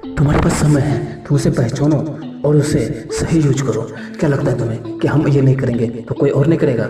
तुम्हारे पास समय है, तुम उसे पहचानो और उसे सही यूज करो। क्या लगता है तुम्हें कि हम ये नहीं करेंगे तो कोई और नहीं करेगा?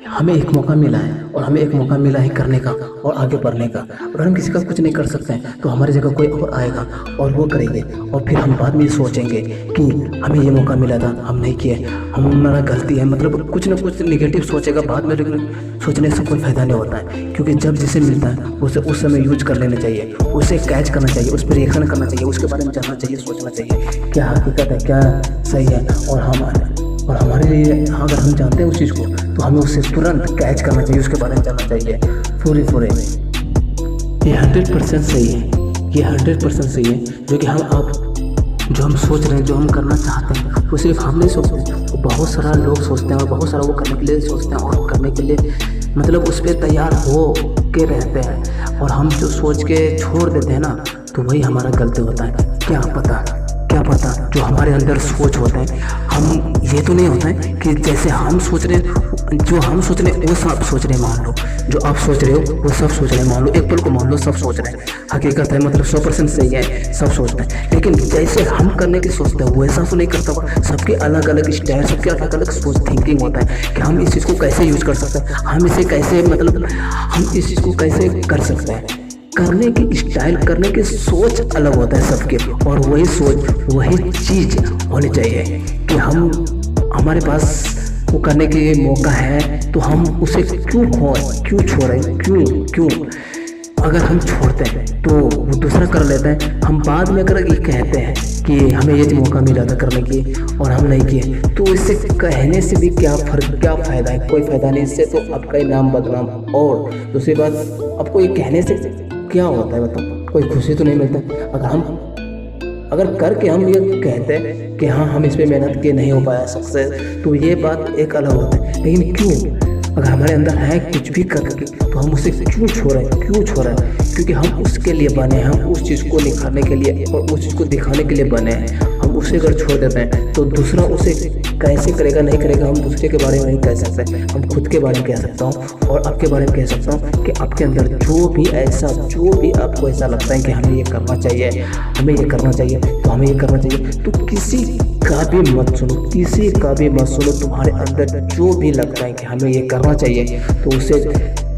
हमें एक मौका मिला है और हमें एक मौका मिला है करने का और आगे बढ़ने का। अगर हम किसी का कुछ नहीं कर सकते हैं तो हमारी जगह कोई और आएगा और वो करेंगे, और फिर हम बाद में ये सोचेंगे कि हमें ये मौका मिला था, हम नहीं किए, हमारा गलती है। मतलब कुछ ना कुछ निगेटिव सोचेगा बाद में, लेकिन सोचने से कोई फ़ायदा नहीं होता है। क्योंकि जब जिसे मिलता है उसे उस समय यूज कर लेना चाहिए, उसे कैच करना चाहिए, उस पर रिएक्शन करना चाहिए, उसके बारे में जानना चाहिए, सोचना चाहिए क्या हकीकत है, क्या सही है। और हमारे लिए अगर हम जानते हैं उस चीज़ को तो हमें उसे तुरंत कैच करना चाहिए, उसके बारे में जानना चाहिए पूरे। ये 100% सही है, ये 100% सही है। जो कि जो हम सोच रहे हैं, जो हम करना चाहते हैं, वो सिर्फ हम नहीं सोचते, वो बहुत सारा लोग सोचते हैं और बहुत सारा वो करने के लिए सोचते हैं और करने के लिए मतलब उस पर तैयार हो के रहते हैं। और हम जो सोच के छोड़ देते हैं ना, तो वही हमारा गलती होता है। क्या पता जो हमारे अंदर सोच होते हैं, हम ये तो नहीं होता है कि जैसे हम सोच रहे हैं, जो हम सोच रहे हैं वो सब सोच रहे हैं। मान लो जो आप सोच रहे हो वो सब सोच रहे हैं, मान लो एक पल को मान लो सब सोच रहे हैं। हकीकत है, मतलब 100% सही है, सब सोचते हैं। लेकिन जैसे हम करने की सोचते हैं वैसा तो नहीं करता। सबके अलग अलग स्टाइल, सबके अलग अलग सोच थिंकिंग होता है कि हम इस चीज़ को कैसे यूज कर सकते हैं, हम इसे कैसे मतलब हम इस चीज़ को कैसे कर सकते हैं। करने की स्टाइल, करने की सोच अलग होता है सबके, और वही सोच वही चीज़ होनी चाहिए कि हमारे पास वो करने के लिए मौका है तो हम उसे क्यों छोड़ें, क्यों अगर हम छोड़ते हैं तो वो दूसरा कर लेता है। हम बाद में अगर ये कहते हैं कि हमें ये मौका मिला था करने की और हम नहीं किए, तो इससे कहने से भी क्या फ़ायदा है? कोई फ़ायदा नहीं। इससे तो आपका ही नाम बदनाम। और दूसरी बात, आपको ये कहने से क्या होता है? मतलब कोई खुशी तो नहीं मिलता। अगर करके हम ये कहते हैं कि हाँ हम इस पे मेहनत किए, नहीं हो पाया सक्सेस, तो ये बात एक अलग होता है। लेकिन क्यों, अगर हमारे अंदर है कुछ भी करके, तो हम उसे क्यों छोड़ें? क्योंकि हम उसके लिए बने हैं, हम उस चीज़ को निखारने के लिए और उस चीज़ को दिखाने के लिए बने हैं। हम उसे अगर छोड़ देते हैं तो दूसरा उसे कैसे करेगा, नहीं करेगा, हम दूसरे के बारे में नहीं कह सकते। हम खुद के बारे में कह सकता हूँ और आपके बारे में कह सकता हूँ कि आपके अंदर जो भी आपको ऐसा लगता है कि हमें ये करना चाहिए, तो हमें ये करना चाहिए। तो किसी का भी मत सुनो, तुम्हारे अंदर जो भी लगता है कि हमें ये करना चाहिए, तो उसे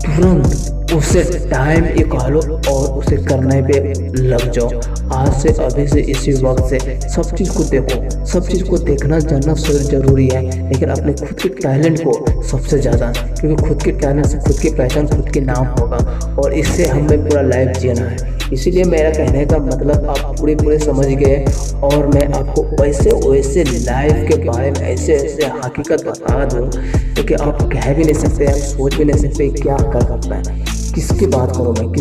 तुरंत उसे टाइम निकालो और उसे करने पे लग जाओ। आज से, अभी से, इसी वक्त से सब चीज़ को देखो। सब चीज़ को देखना जानना ज़रूरी है, लेकिन अपने खुद के टैलेंट को सबसे ज़्यादा, क्योंकि खुद के टैलेंट से खुद की पहचान, खुद के नाम होगा, और इससे हमें पूरा लाइफ जीना है। इसीलिए मेरा कहने का मतलब आप पूरे समझ गए, और मैं आपको वैसे लाइफ के बारे में ऐसे हकीकत बता दूँ कि आप कह भी नहीं सकते, आप सोच भी नहीं सकते क्या कर सकता है। किसकी बात करूँ मैं?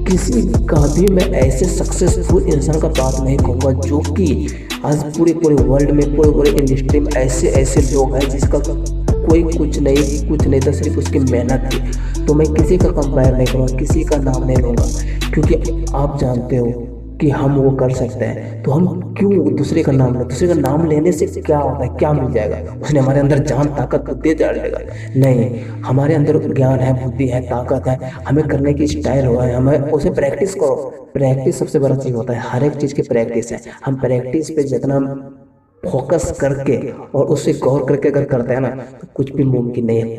किसी का भी मैं ऐसे सक्सेसफुल इंसान का बात नहीं कहूँगा, जो कि आज पूरे वर्ल्ड में, पूरे इंडस्ट्री में ऐसे लोग हैं जिसका कोई कुछ नहीं था, सिर्फ उसकी मेहनत थी। तो मैं किसी का कंपेयर नहीं करूँगा, किसी का नाम नहीं लूँगा, क्योंकि आप जानते हो कि हम वो कर सकते हैं। तो हम क्यों दूसरे का नाम लेने से क्या होता है, क्या मिल जाएगा? उसने हमारे अंदर जान, ताकत दे डालेगा? नहीं, हमारे अंदर ज्ञान है, बुद्धि है, ताकत है, हमें करने की स्टाइल हो है, हमें उसे प्रैक्टिस करो। प्रैक्टिस सबसे बड़ा चीज़ होता है, हर एक चीज़ की प्रैक्टिस है। हम प्रैक्टिस पे जितना फोकस करके और उससे गौर करके अगर करते हैं ना, तो कुछ भी मुमकिन नहीं है।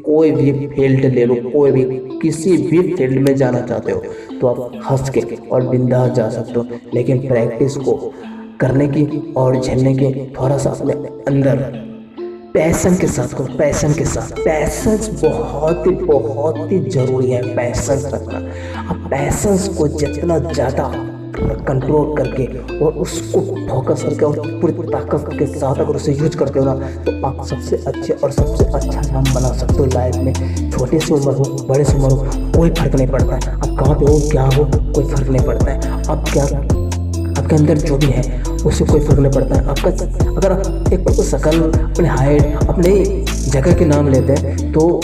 कोई भी फील्ड ले लो, कोई भी किसी भी फील्ड में जाना चाहते हो तो आप हंस के और बिंदास जा सकते हो। लेकिन प्रैक्टिस को करने की और झेलने की थोड़ा सा अपने अंदर पैशन के साथ करो, पैशंस बहुत ही जरूरी है। पैशंस रखना, अब पैशंस को जितना ज़्यादा कंट्रोल करके और उसको फोकस करके और पूरी ताकत के साथ अगर उसे यूज करते हो ना, तो आप सबसे अच्छे और सबसे अच्छा नाम बना सकते हो लाइफ में। छोटे से उम्र हो, बड़े से उम्र हो, कोई फर्क नहीं पड़ता है। आप कहाँ पे हो, क्या हो, कोई फर्क नहीं पड़ता है। आपके अंदर जो भी है उससे कोई फर्क नहीं पड़ता है। आपका अगर आप एक शक्ल, अपने हाइट, अपने जगह के नाम लेते हैं तो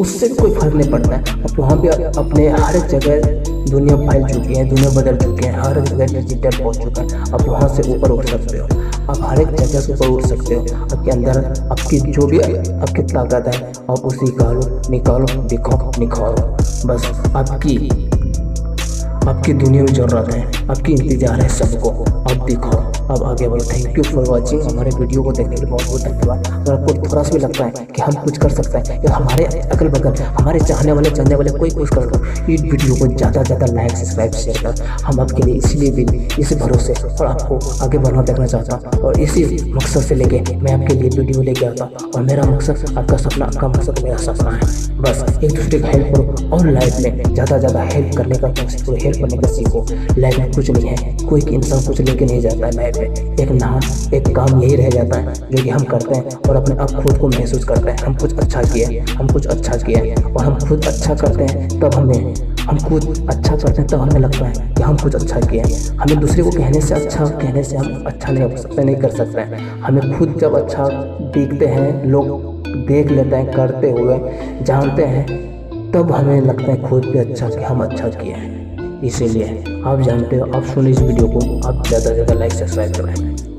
उससे भी कोई फर्क नहीं पड़ता है। अब वहाँ पे अपने हर एक जगह दुनिया फैल चुकी है, दुनिया बदल चुकी है, हर जगह डिजिटल पहुँच चुका है। आप वहाँ से ऊपर उठ सकते हो, आप हर एक जगह से ऊपर उठ सकते हो। आपके अंदर आपकी जो भी आपकी ताकत है, आप उसे निकालो, दिखाओ, निखारो। बस आपकी आपकी दुनिया में ज़रूरत है, आपकी इंतजार है सबको। अब देखो, अब आगे बढ़ो। Thank you for watching. हमारे वीडियो को देखने के लिए बहुत बहुत धन्यवाद। अगर आपको थोड़ा सा भी लगता है कि हम कुछ कर सकते हैं या हमारे अगल बगल हमारे चाहने वाले जानने वाले कोई कुछ कर दो, इस वीडियो को ज़्यादा से ज़्यादा लाइक सब्सक्राइब शेयर कर। हम आपके लिए इसलिए भी इस भरोसे और आपको आगे बढ़ना देखना चाहता हूँ, और इसी मकसद से लेके मैं आपके लिए वीडियो लेके आता हूँ। और मेरा मकसद आपका सपना, आपका मकसद मेरा सपना है। बस एक दूसरे को हेल्प करो और लाइफ में ज़्यादा से ज़्यादा हेल्प करने का कोशिश करो, हेल्प करने का सीखो। लाइफ में कुछ नहीं है, कोई इंसान कुछ लेके नहीं जाता है लाइफ में। एक नाम, एक काम यही रह जाता है जो कि हम करते हैं और अपने आप खुद को महसूस करते हैं हम कुछ अच्छा किए, हम कुछ अच्छा किए। और हम खुद अच्छा करते हैं तब हम खुद अच्छा करते हैं तब हमें लगता है कि हम कुछ अच्छा किए। हमें दूसरे को कहने से, अच्छा कहने से हम अच्छा नहीं हो सकते, नहीं कर सकते हैं। हमें खुद जब अच्छा दिखते हैं, लोग देख लेते हैं करते हुए, जानते हैं, तब हमें लगता है खुद भी अच्छा कि हम अच्छा किए हैं। इसीलिए आप जानते हो, आप सुनिए इस वीडियो को, आप ज़्यादा से ज़्यादा लाइक सब्सक्राइब करें।